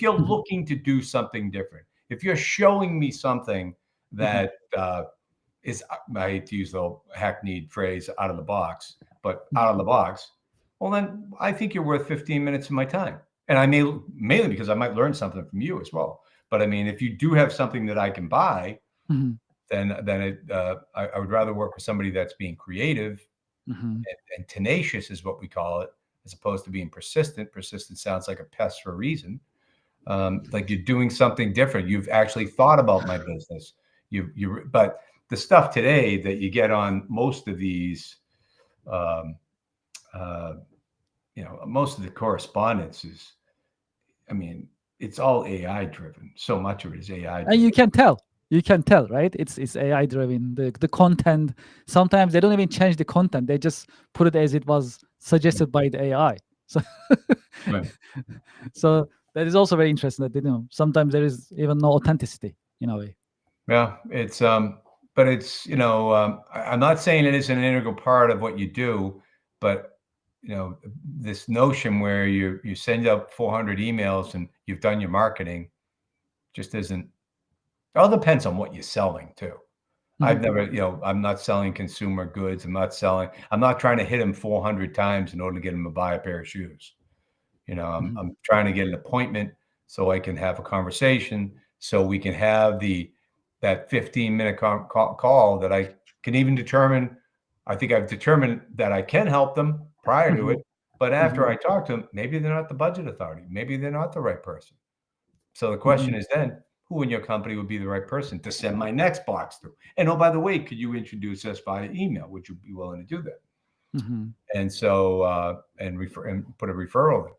if you're looking to do something different, if you're showing me something that is, I hate to use the hackneyed phrase out of the box, but out of the box, well, then I think you're worth 15 minutes of my time. And I may, mainly because I might learn something from you as well. But I mean, if you do have something that I can buy, then I would rather work with somebody that's being creative and tenacious is what we call it, as opposed to being persistent. Persistent sounds like a pest for a reason. Like you're doing something different. You've actually thought about my business. But the stuff today that you get on most of these, most of the correspondence is, I mean, it's all AI driven. So much of it is AI driven. And you can tell, right? It's AI driven. The content, sometimes they don't even change the content. They just put it as it was suggested by the AI. So, so that is also very interesting that, sometimes there is even no authenticity in a way. Yeah, it's, but it's, I'm not saying it isn't an integral part of what you do, but this notion where you send out 400 emails and you've done your marketing just isn't. It all depends on what you're selling too. I've never, I'm not selling consumer goods. I'm not trying to hit them 400 times in order to get them to buy a pair of shoes. I'm trying to get an appointment so I can have a conversation, so we can have that 15-minute call that I can even determine. I think I've determined that I can help them prior to it, but after I talk to them, maybe they're not the budget authority. Maybe they're not the right person. So the question is then, who in your company would be the right person to send my next box through? And oh, by the way, could you introduce us via email? Would you be willing to do that? And so, and put a referral in.